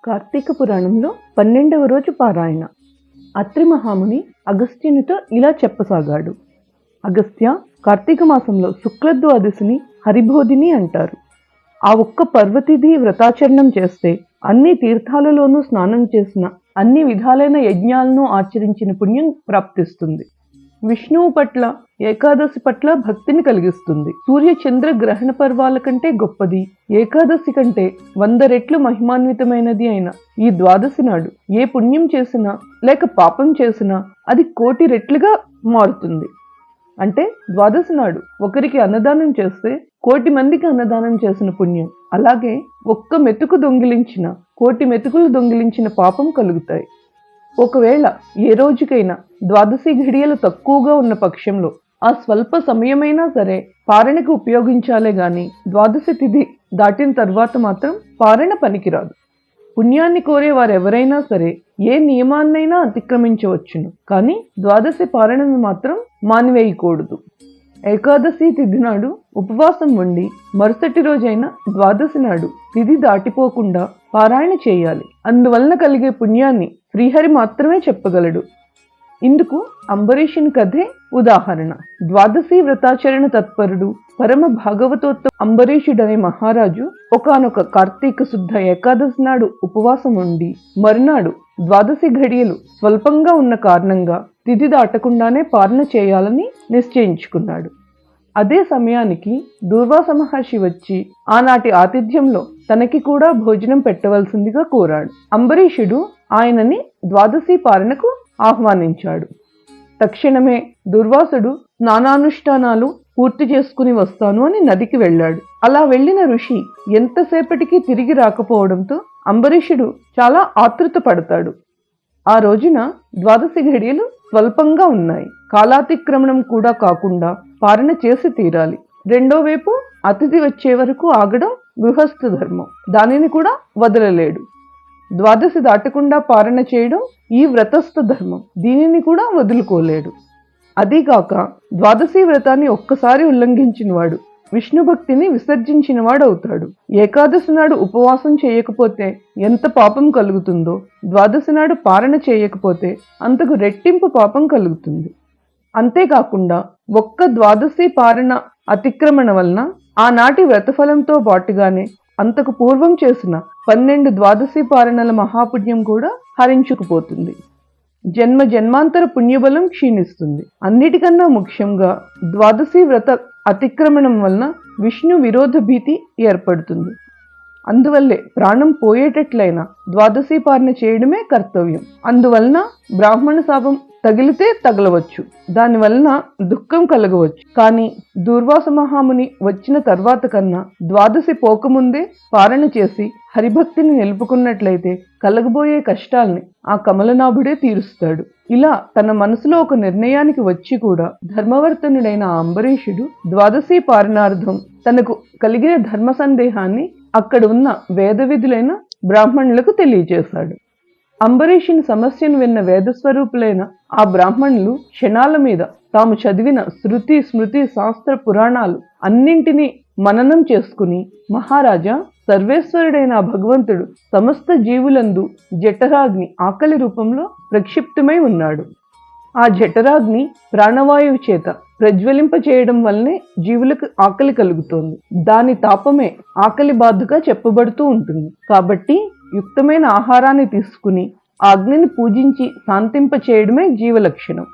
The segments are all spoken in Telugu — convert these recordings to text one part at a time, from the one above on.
కార్తీక పురాణంలో 12వ రోజు పారాయణ. అత్రి మహాముని అగస్త్యునితో ఇలా చెప్పసాగాడు. అగస్త్య, కార్తీక మాసంలో శుక్లద్వాదశిని హరిబోధిని అంటారు. ఆ ఒక్క పర్వతిథి వ్రతాచరణం చేస్తే అన్ని తీర్థాలలోనూ స్నానం చేసిన, అన్ని విధాలైన యజ్ఞాలను ఆచరించిన పుణ్యం ప్రాప్తిస్తుంది. విష్ణువు పట్ల, ఏకాదశి పట్ల భక్తిని కలిగిస్తుంది. సూర్య చంద్ర గ్రహణ పర్వాల కంటే గొప్పది, ఏకాదశి కంటే 100 రెట్లు మహిమాన్వితమైనది అయిన ఈ ద్వాదశి నాడు ఏ పుణ్యం చేసినా లేక పాపం చేసినా అది 1,000,000 రెట్లుగా మారుతుంది. అంటే ద్వాదశి నాడు ఒకరికి అన్నదానం చేస్తే 1,000,000 మందికి అన్నదానం చేసిన పుణ్యం. అలాగే ఒక్క మెతుకు దొంగిలించిన 1,000,000 మెతుకులు దొంగిలించిన పాపం కలుగుతాయి. ఒకవేళ ఏ రోజుకైనా ద్వాదశి ఘడియలు తక్కువగా ఉన్న పక్షంలో ఆ స్వల్ప సమయమైనా సరే పారణకు ఉపయోగించాలే గాని ద్వాదశి తిథి దాటిన తర్వాత మాత్రం పారణ పనికిరాదు. పుణ్యాన్ని కోరే వారెవరైనా సరే ఏ నియమాన్నైనా అతిక్రమించవచ్చును, కానీ ద్వాదశి పారణను మాత్రం మానివేయకూడదు. ఏకాదశి తిథి నాడు ఉపవాసం ఉండి మరుసటి రోజైన ద్వాదశి నాడు తిథి దాటిపోకుండా పారాయణ చేయాలి. అందువలన కలిగే పుణ్యాన్ని శ్రీహరి మాత్రమే చెప్పగలడు. ఇందుకు అంబరీషుని కథే ఉదాహరణ. ద్వాదశి వ్రతాచరణ తత్పరుడు పరమ భాగవతోత్తమ అంబరీషుడనే మహారాజు ఒకానొక కార్తీక శుద్ధ ఏకాదశి నాడు ఉపవాసం ఉండి మరునాడు ద్వాదశి ఘడియలు స్వల్పంగా ఉన్న కారణంగా తిథి దాటకుండానే పారణ చేయాలని నిశ్చయించుకున్నాడు. అదే సమయానికి దూర్వాస మహర్షి వచ్చి ఆనాటి ఆతిథ్యంలో తనకి కూడా భోజనం పెట్టవలసిందిగా కోరాడు. అంబరీషుడు ఆయనని ద్వాదశి పారణకు ఆహ్వానించాడు. తక్షణమే దుర్వాసుడు స్నానానుష్ఠానాలు పూర్తి చేసుకుని వస్తాను అని నదికి వెళ్ళాడు. అలా వెళ్ళిన ఋషి ఎంతసేపటికి తిరిగి రాకపోవడంతో అంబరీషుడు చాలా ఆతృత పడతాడు. ఆ రోజున ద్వాదశి ఘడియలు స్వల్పంగా ఉన్నాయి. కాలాతిక్రమణం కూడా కాకుండా పారణ చేసి తీరాలి. రెండో వైపు అతిథి వచ్చే వరకు ఆగడం గృహస్థ ధర్మం, దానిని కూడా వదలలేడు. ద్వాదశి దాటకుండా పారణ చేయడం ఈ వ్రతస్థ ధర్మం, దీనిని కూడా వదులుకోలేడు. అదీగాక ద్వాదశి వ్రతాన్ని ఒక్కసారి ఉల్లంఘించినవాడు విష్ణు భక్తిని విసర్జించినవాడు అవుతాడు. ఏకాదశి నాడు ఉపవాసం చేయకపోతే ఎంత పాపం కలుగుతుందో ద్వాదశి నాడు పారణ చేయకపోతే అంతకు రెట్టింపు పాపం కలుగుతుంది. అంతేకాకుండా ఒక్క ద్వాదశి పారణ అతిక్రమణ వలన ఆనాటి వ్రతఫలంతో పాటుగానే అంతకు పూర్వం చేసిన 12 ద్వాదశి పారణల మహాపుణ్యం కూడా హరించుకుపోతుంది. జన్మ జన్మాంతర పుణ్యబలం క్షీణిస్తుంది. అన్నిటికన్నా ముఖ్యంగా ద్వాదశి వ్రత అతిక్రమణం వలన విష్ణు విరోధ భీతి ఏర్పడుతుంది. అందువల్లే ప్రాణం పోయేటట్లయినా ద్వాదశి పారణ చేయడమే కర్తవ్యం. అందువలన బ్రాహ్మణ శాపం తగిలితే తగలవచ్చు, దానివలన దుఃఖం కలగవచ్చు. కానీ దూర్వాస మహాముని వచ్చిన తర్వాత కన్నా ద్వాదశి పోకముందే పారణ చేసి హరిభక్తిని నిలుపుకున్నట్లయితే కలగబోయే కష్టాల్ని ఆ కమలనాభుడే తీరుస్తాడు. ఇలా తన మనసులో ఒక నిర్ణయానికి వచ్చి కూడా ధర్మవర్తనుడైన అంబరీషుడు ద్వాదశి పారణార్థం తనకు కలిగిన ధర్మ సందేహాన్ని అక్కడ ఉన్న వేద విధులైన బ్రాహ్మణులకు తెలియజేశాడు. అంబరీషుని సమస్యను విన్న వేదస్వరూపులైన ఆ బ్రాహ్మణులు క్షణాల మీద తాము చదివిన శృతి స్మృతి శాస్త్ర పురాణాలు అన్నింటినీ మననం చేసుకుని, మహారాజా, సర్వేశ్వరుడైన భగవంతుడు సమస్త జీవులందు జఠరాగ్ని ఆకలి రూపంలో ప్రక్షిప్తమై ఉన్నాడు. ఆ జఠరాగ్ని ప్రాణవాయువు చేత ప్రజ్వలింప చేయడం వల్లనే జీవులకు ఆకలి కలుగుతోంది. దాని తాపమే ఆకలి బాధగా చెప్పబడుతూ ఉంటుంది. కాబట్టి యుక్తమైన ఆహారాన్ని తీసుకుని ఆ అగ్నిని పూజించి శాంతింప చేయడమే జీవలక్షణం.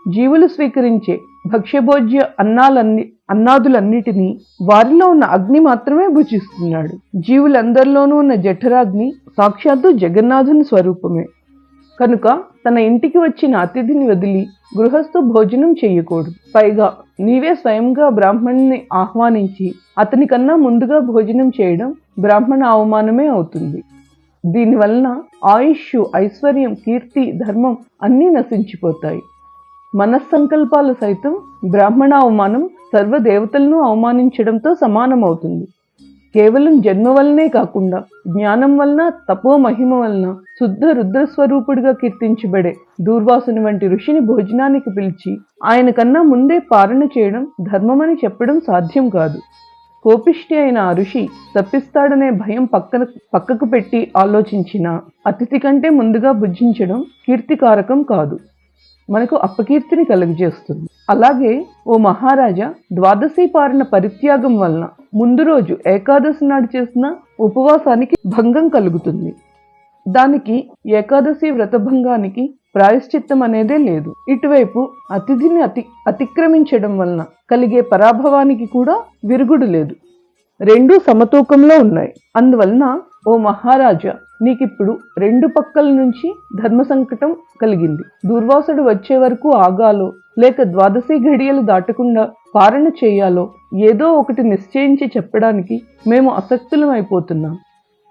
జీవులు స్వీకరించే భక్ష్యభోజ్య అన్నాదులన్నిటినీ వారిలో ఉన్న అగ్ని మాత్రమే భుజిస్తున్నాడు. జీవులందరిలోనూ ఉన్న జఠరాగ్ని సాక్షాత్తు జగన్నాథుని స్వరూపమే. కనుక తన ఇంటికి వచ్చిన అతిథిని వదిలి గృహస్థు భోజనం చేయకూడదు. పైగా నీవే స్వయంగా బ్రాహ్మణుని ఆహ్వానించి అతని కన్నా ముందుగా భోజనం చేయడం బ్రాహ్మణ అవమానమే అవుతుంది. దీనివలన ఆయుష్, ఐశ్వర్యం, కీర్తి, ధర్మం అన్నీ నశించిపోతాయి. మనస్సంకల్పాలు సైతం బ్రాహ్మణ అవమానం సర్వదేవతలను అవమానించడంతో సమానమవుతుంది. కేవలం జన్మ వలనే కాకుండా జ్ఞానం వలన, తపో మహిమ వలన శుద్ధ రుద్రస్వరూపుడిగా కీర్తించబడే దూర్వాసుని వంటి ఋషిని భోజనానికి పిలిచి ఆయన కన్నా ముందే పారణ చేయడం ధర్మమని చెప్పడం సాధ్యం కాదు. కోపిష్టి అయిన ఆ ఋషి తప్పిస్తాడనే భయం పక్కకు పెట్టి ఆలోచించిన అతిథి కంటే ముందుగా భుజించడం కీర్తికారకం కాదు, మనకు అపకీర్తిని కలుగజేస్తుంది. అలాగే ఓ మహారాజా, ద్వాదశి పారణ పరిత్యాగం వలన ముందు రోజు ఏకాదశి నాడు చేసిన ఉపవాసానికి భంగం కలుగుతుంది. దానికి ఏకాదశి వ్రతభంగానికి ప్రాయశ్చిత్తం అనేదే లేదు. ఇటువైపు అతిథిని అతిక్రమించడం వలన కలిగే పరాభవానికి కూడా విరుగుడు లేదు. రెండూ సమతూకంలో ఉన్నాయి. అందువలన ఓ మహారాజా, నీకిప్పుడు రెండు పక్కల నుంచి ధర్మ సంకటం కలిగింది. దుర్వాసుడు వచ్చే వరకు ఆగాలో లేక ద్వాదశి ఘడియలు దాటకుండా పాలన చేయాలో ఏదో ఒకటి నిశ్చయించి చెప్పడానికి మేము అసక్తులం అయిపోతున్నాం.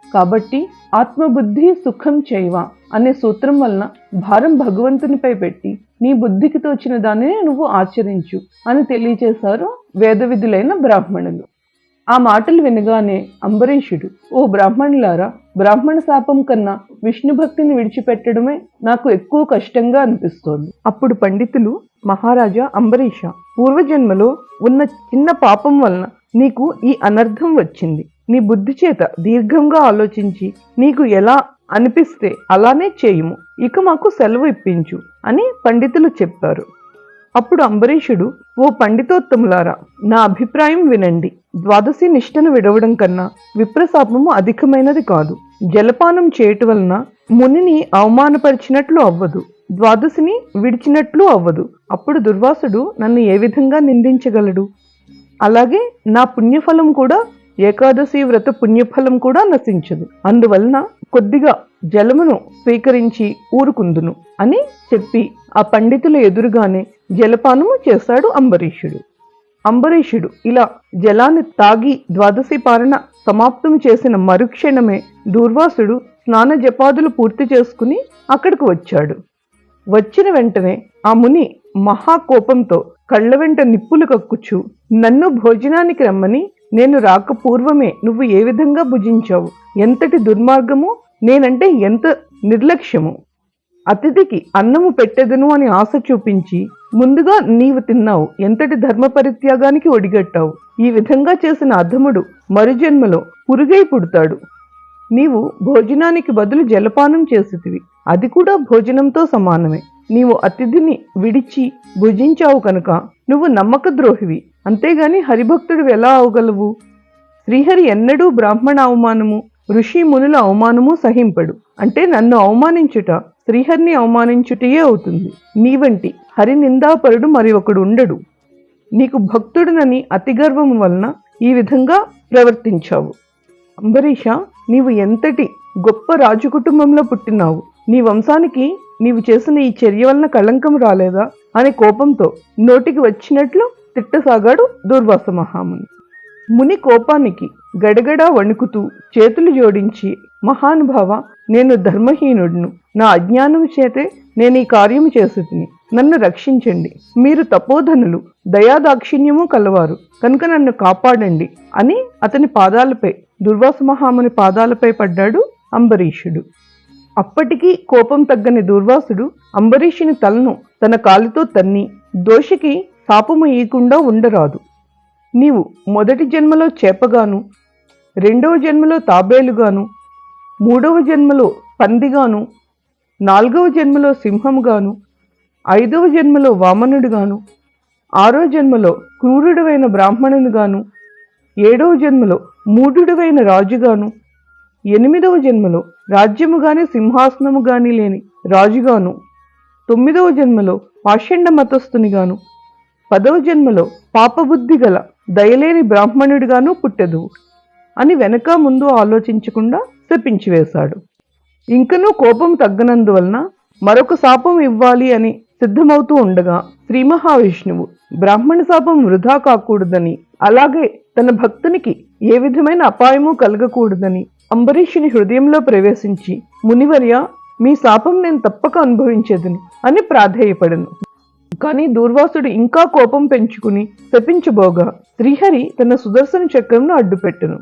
కాబట్టి ఆత్మబుద్ధి సుఖం చైవ అనే సూత్రం వలన భారం భగవంతునిపై పెట్టి నీ బుద్ధికి తోచిన దానినే నువ్వు ఆచరించు అని తెలియచేశారు వేద విధులైన బ్రాహ్మణులు. ఆ మాటలు వినగానే అంబరీషుడు, ఓ బ్రాహ్మణులారా, బ్రాహ్మణ శాపం కన్నా విష్ణు భక్తిని విడిచిపెట్టడమే నాకు ఎక్కువ కష్టంగా అనిపిస్తోంది. అప్పుడు పండితులు, మహారాజా అంబరీష, పూర్వజన్మలో ఉన్న చిన్న పాపం వలన నీకు ఈ అనర్థం వచ్చింది. నీ బుద్ధి చేత దీర్ఘంగా ఆలోచించి నీకు ఎలా అనిపిస్తే అలానే చేయుము. ఇక మాకు సెలవు ఇప్పించు అని పండితులు చెప్పారు. అప్పుడు అంబరీషుడు, ఓ పండితోత్తములారా, నా అభిప్రాయం వినండి. ద్వాదశి నిష్టను విడవడం కన్నా విప్రశాపము అధికమైనది కాదు. జలపానం చేయటం వలన మునిని అవమానపరిచినట్లు అవ్వదు, ద్వాదశిని విడిచినట్లు అవ్వదు. అప్పుడు దుర్వాసుడు నన్ను ఏ విధంగా నిందించగలడు? అలాగే నా పుణ్యఫలం కూడా, ఏకాదశి వ్రత పుణ్యఫలం కూడా నశించదు. అందువలన కొద్దిగా జలమును స్వీకరించి ఊరుకుందును అని చెప్పి ఆ పండితుల ఎదురుగానే జలపానము చేశాడు అంబరీషుడు. అంబరీషుడు ఇలా జలాన్ని తాగి ద్వాదశి పాలన సమాప్తం చేసిన మరుక్షణమే దూర్వాసుడు స్నాన జపాదులు పూర్తి చేసుకుని అక్కడికి వచ్చాడు. వచ్చిన వెంటనే ఆ ముని మహాకోపంతో కళ్ళ వెంట నిప్పులు కక్కుచు, నన్ను భోజనానికి రమ్మని నేను రాక పూర్వమే నువ్వు ఏ విధంగా భుజించావు? ఎంతటి దుర్మార్గము! నేనంటే ఎంత నిర్లక్ష్యము! అతిథికి అన్నము పెట్టెదను అని ఆశ చూపించి ముందుగా నీవు తిన్నావు. ఎంతటి ధర్మ పరిత్యాగానికి ఒడిగట్టావు! ఈ విధంగా చేసిన అధముడు మరుజన్మలో పురుగై పుడతాడు. నీవు భోజనానికి బదులు జలపానం చేసితివి, అది కూడా భోజనంతో సమానమే. నీవు అతిథిని విడిచి భుజించావు కనుక నువ్వు నమ్మక ద్రోహివి, అంతేగాని హరిభక్తుడు ఎలా అవగలవు? శ్రీహరి ఎన్నడూ బ్రాహ్మణ అవమానము, ఋషి మునుల అవమానము సహింపడు. అంటే నన్ను అవమానించుట శ్రీహరిని అవమానించుటయే అవుతుంది. నీవంటి హరి నిందాపరుడు మరి ఒకడు ఉండడు. నీకు భక్తుడునని అతిగర్వము వలన ఈ విధంగా ప్రవర్తించావు. అంబరీష, నీవు ఎంతటి గొప్ప రాజు కుటుంబంలో పుట్టినావు. నీ వంశానికి నీవు చేసిన ఈ చర్య వలన కళంకం రాలేదా అనే కోపంతో నోటికి వచ్చినట్లు తిట్టసాగాడు దూర్వాస మహాముని. ముని కోపానికి గడగడా వణుకుతూ చేతులు జోడించి, మహానుభావ, నేను ధర్మహీనుడును. నా అజ్ఞానం చేతే నేను ఈ కార్యము చేసేదిని. నన్ను రక్షించండి. మీరు తపోధనులు, దయాదాక్షిణ్యము కలవారు కనుక నన్ను కాపాడండి అని అతని పాదాలపై, దుర్వాస మహాముని పాదాలపై పడ్డాడు అంబరీషుడు. అప్పటికీ కోపం తగ్గని దూర్వాసుడు అంబరీషుని తలను తన కాలితో తన్ని, దోషికి శాపము ఇయ్యకుండా ఉండరాదు. నీవు మొదటి జన్మలో చేపగాను, రెండవ జన్మలో తాబేలుగాను, మూడవ జన్మలో పందిగాను, నాలుగవ జన్మలో సింహంగాను, ఐదవ జన్మలో వామనుడుగాను, ఆరో జన్మలో క్రూరుడువైన బ్రాహ్మణునిగాను, ఏడవ జన్మలో మూఢుడువైన రాజుగాను, ఎనిమిదవ జన్మలో రాజ్యము గాని సింహాసనము గాని లేని రాజుగాను, తొమ్మిదవ జన్మలో పాషండ మతస్థునిగాను, 10వ జన్మలో పాపబుద్ధి గల దయలేని బ్రాహ్మణుడిగాను పుట్టెదువు అని వెనక ముందు ఆలోచించకుండా శపించివేశాడు. ఇంకనూ కోపం తగ్గనందువలన మరొక శాపం ఇవ్వాలి అని సిద్ధమవుతూ ఉండగా శ్రీ మహావిష్ణువు బ్రాహ్మణ శాపం వృధా కాకూడదని, అలాగే తన భక్తునికి ఏ విధమైన అపాయము కలగకూడదని అంబరీషుని హృదయంలో ప్రవేశించి, మునివర్య, మీ శాపం నేను తప్పక అనుభవించేదని అని ప్రాధేయపడను. కానీ దూర్వాసుడు ఇంకా కోపం పెంచుకుని శపించబోగా శ్రీహరి తన సుదర్శన చక్రంను అడ్డుపెట్టెను.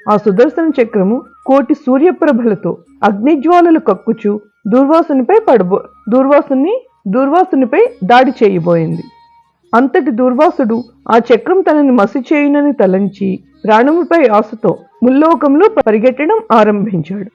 ఆ సుదర్శన చక్రము కోటి సూర్యప్రభలతో అగ్నిజ్వాలలు కక్కుచు దూర్వాసునిపై దాడి చేయబోయింది. అంతటి దుర్వాసుడు ఆ చక్రం తనని మసి చేయునని తలంచి ప్రాణముపై ఆశతో ముల్లోకంలో పరిగెట్టడం ఆరంభించాడు.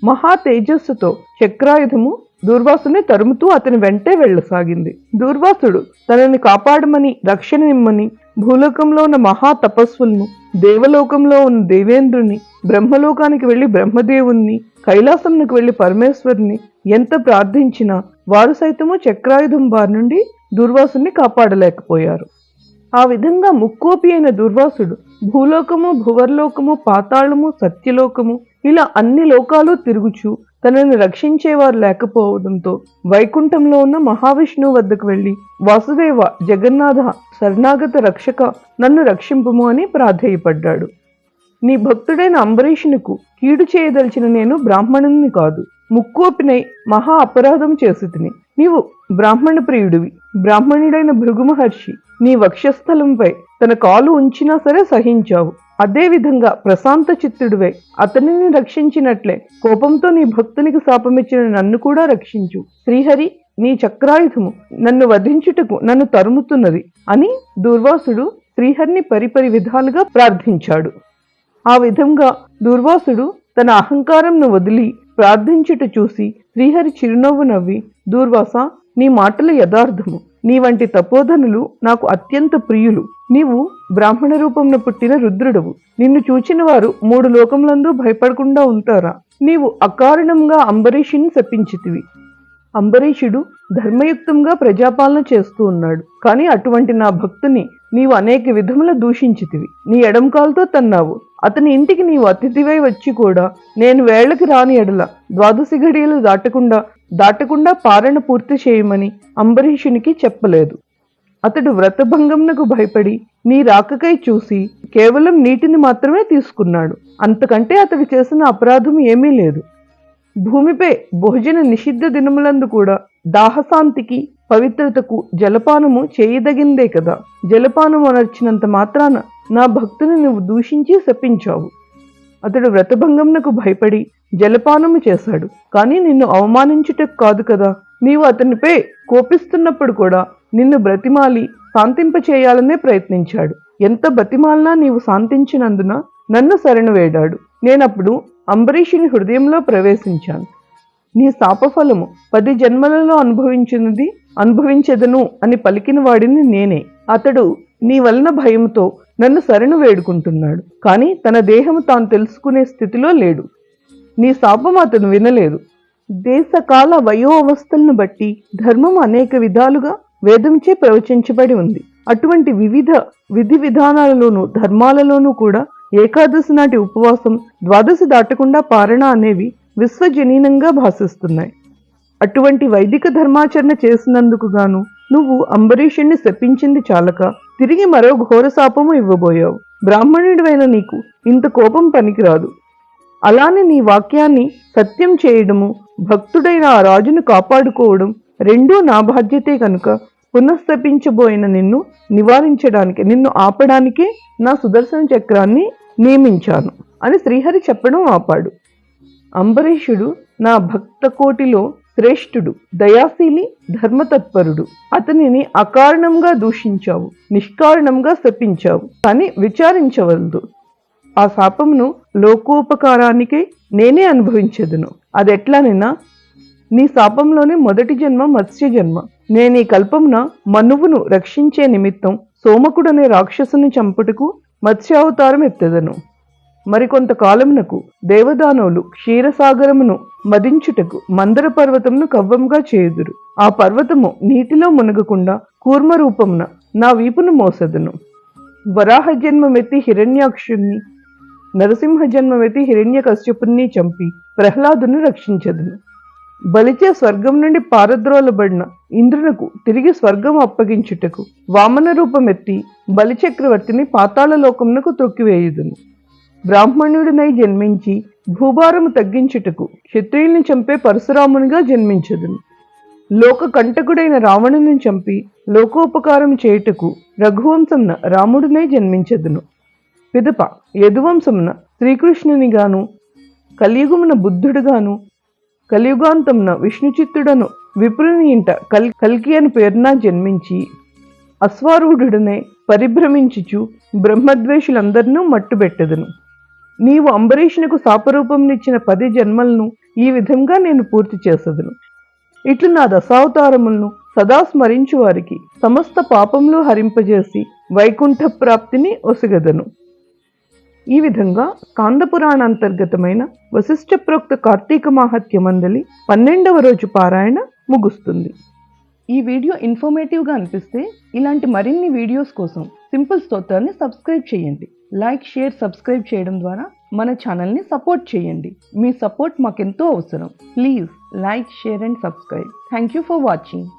మహా తేజస్సుతో చక్రాయుధము దూర్వాసుని తరుముతూ అతని వెంటే వెళ్ళసాగింది. దూర్వాసుడు తనని కాపాడమని, రక్షణనిమ్మని భూలోకంలో ఉన్న మహా తపస్సులను, దేవలోకంలో ఉన్న దేవేంద్రుని, బ్రహ్మలోకానికి వెళ్లి బ్రహ్మదేవుణ్ణి, కైలాసంకు వెళ్లి పరమేశ్వరుని ఎంత ప్రార్థించినా వారు సైతము చక్రాయుధం బారి నుండి దూర్వాసుని కాపాడలేకపోయారు. ఆ విధంగా ముక్కోపి అయిన దుర్వాసుడు భూలోకము, భువర్లోకము, పాతాళము, సత్యలోకము ఇలా అన్ని లోకాలు తిరుగుచూ తనని రక్షించేవారు లేకపోవడంతో వైకుంఠంలో ఉన్న మహావిష్ణువు వద్దకు వెళ్లి, వాసుదేవ, జగన్నాథ, శరణాగత రక్షక, నన్ను రక్షింపుము అని ప్రాధేయపడ్డాడు. నీ భక్తుడైన అంబరీషునికు కీడు చేయదలిచిన నేను బ్రాహ్మణుని కాదు, ముక్కోపినై మహా అపరాధం చేసి తిని. నీవు బ్రాహ్మణ ప్రియుడివి. బ్రాహ్మణుడైన భృగు మహర్షి నీ వక్షస్థలంపై తన కాలు ఉంచినా సరే సహించావు. అదేవిధంగా ప్రశాంత చిత్తుడివై అతనిని రక్షించినట్లే కోపంతో నీ భక్తునికి శాపమిచ్చిన నన్ను కూడా రక్షించు. శ్రీహరి, నీ చక్రాయుధము నన్ను వధించుటకు నన్ను తరుముతున్నది అని దూర్వాసుడు శ్రీహరిని పరిపరి విధాలుగా ప్రార్థించాడు. ఆ విధంగా దూర్వాసుడు తన అహంకారంను వదిలి ప్రార్థించుట చూసి శ్రీహరి చిరునవ్వు నవ్వి, దూర్వాస, నీ మాటలు యథార్థము. నీ వంటి తపోధనులు నాకు అత్యంత ప్రియులు. నీవు బ్రాహ్మణ రూపంలో పుట్టిన రుద్రుడవు. నిన్ను చూచిన వారు 3 లోకములందు భయపడకుండా ఉంటారా? నీవు అకారణంగా అంబరీషుని శపించితివి. అంబరీషుడు ధర్మయుక్తంగా ప్రజాపాలన చేస్తూ ఉన్నాడు. కానీ అటువంటి నా భక్తుని నీవు అనేక విధముల దూషించితివి. నీ ఎడంకాలతో తన్నావు. అతని ఇంటికి నీవు అతిథివై వచ్చి కూడా నేను వేళకి రాని ఎడల 12 గడియలు దాటకుండా పారణ పూర్తి చేయమని అంబరీషునికి చెప్పలేదు. అతడు వ్రతభంగంనకు భయపడి నీ రాకకై చూసి కేవలం నీటిని మాత్రమే తీసుకున్నాడు. అంతకంటే అతడు చేసిన అపరాధం ఏమీ లేదు. భూమిపై భోజన నిషిద్ధ దినములందు కూడా దాహశాంతికి, పవిత్రతకు జలపానము చేయదగిందే కదా. జలపానం అనర్చినంత మాత్రాన నా భక్తుని నువ్వు దూషించి శపించావు. అతడు వ్రతభంగంనకు భయపడి జలపానము చేశాడు, కానీ నిన్ను అవమానించుటకు కాదు కదా. నీవు అతనిపై కోపిస్తున్నప్పుడు కూడా నిన్ను బ్రతిమాలి శాంతింపచేయాలనే ప్రయత్నించాడు. ఎంత బతిమాలినా నీవు శాంతించినందున నన్ను శరణు వేడాడు. నేనప్పుడు అంబరీషుని హృదయంలో ప్రవేశించాను. నీ శాపఫలము 10 జన్మలలో అనుభవించెదను అని పలికిన వాడిని నేనే. అతడు నీ వలన భయంతో నన్ను శరణు వేడుకుంటున్నాడు, కానీ తన దేహము తాను తెలుసుకునే స్థితిలో లేడు. నీ శాపం అతను వినలేదు. దేశకాల వయో అవస్థలను బట్టి ధర్మం అనేక విధాలుగా వేదంచే ప్రవచించబడి ఉంది. అటువంటి వివిధ విధి విధానాలలోనూ ధర్మాలలోనూ కూడా ఏకాదశి నాటి ఉపవాసం, 12 దాటకుండా పారణ అనేవి విశ్వజనీనంగా భాసిస్తున్నాయి. అటువంటి వైదిక ధర్మాచరణ చేసినందుకు గాను నువ్వు అంబరీషుణ్ణి శపించింది చాలక తిరిగి మరో ఘోర శాపము ఇవ్వబోయావు. బ్రాహ్మణుడివైన నీకు ఇంత కోపం పనికిరాదు. అలానే నీ వాక్యాన్ని సత్యం చేయడము, భక్తుడైన ఆ రాజును కాపాడుకోవడం రెండూ నా బాధ్యతే కనుక పునఃస్థపించబోయిన నిన్ను నివారించడానికి, నిన్ను ఆపడానికే నా సుదర్శన చక్రాన్ని నియమించాను అని శ్రీహరి చెప్పడం ఆపాడు. అంబరీషుడు నా భక్త కోటిలో శ్రేష్ఠుడు, దయాశీలి, ధర్మతత్పరుడు. అతనిని అకారణంగా దూషించావు, నిష్కారణంగా శపించావు. కానీ విచారించవలదు. ఆ శాపమును లోకోపకారానికై నేనే అనుభవించెదను. అదెట్లానైనా నీ శాపంలోనే మొదటి జన్మ మత్స్య జన్మ. నేను ఈ కల్పమున మనువును రక్షించే నిమిత్తం సోమకుడనే రాక్షసుని చంపుటకు మత్స్యావతారం ఎత్తెదను. మరికొంత కాలమునకు దేవదానవులు క్షీరసాగరమును మదించుటకు మందర పర్వతమును కవ్వంగా చేయుదురు. ఆ పర్వతము నీటిలో మునగకుండా కూర్మ రూపమున నా వీపును మోసెదను. వరాహ జన్మమెత్తి హిరణ్యాక్షుణ్ణి, నరసింహ జన్మమెత్తి హిరణ్యకశ్యపుణ్ణి చంపి ప్రహ్లాదును రక్షించెదను. బలిచే స్వర్గం నుండి పారద్రోలబడిన ఇంద్రునకు తిరిగి స్వర్గం అప్పగించుటకు వామన రూపమెత్తి బలిచక్రవర్తిని పాతాళ లోకమునకు త్రొక్కివేయుదును. బ్రాహ్మణుడినై జన్మించి భూభారము తగ్గించుటకు క్షత్రియుల్ని చంపే పరశురామునిగా జన్మించదును. లోక కంటకుడైన రావణుని చంపి లోకోపకారం చేయుటకు రఘువంశంన రాముడినై జన్మించదును. పిదప యదువంశమున శ్రీకృష్ణునిగాను, కలియుగమున బుద్ధుడుగాను, కలియుగాంతమున విష్ణుచిత్తుడను విప్రుని ఇంట కల్కి అని పేరున జన్మించి అశ్వారూఢుడనే పరిభ్రమించుచు బ్రహ్మద్వేషులందరినూ మట్టుబెట్టెదను. నీవు అంబరీషునకు శాపరూపంనిచ్చిన 10 జన్మలను ఈ విధంగా నేను పూర్తి చేసెదను. ఇట్లు నా దశావతారములను సదా స్మరించు వారికి సమస్త పాపములు హరింపజేసి వైకుంఠ ప్రాప్తిని ఒసగదను. ఈ విధంగా స్కాంద పురాణాంతర్గతమైన వశిష్ఠ ప్రోక్త కార్తీక మాహత్య మందలి 12వ రోజు పారాయణ ముగుస్తుంది. ఈ వీడియో ఇన్ఫర్మేటివ్గా అనిపిస్తే ఇలాంటి మరిన్ని వీడియోస్ కోసం సింపుల్ స్తోత్రాన్ని సబ్స్క్రైబ్ చేయండి. లైక్, షేర్, సబ్స్క్రైబ్ చేయడం ద్వారా మన ఛానల్ని సపోర్ట్ చేయండి. మీ సపోర్ట్ మాకెంతో అవసరం. Please like, share and subscribe. Thank you for watching.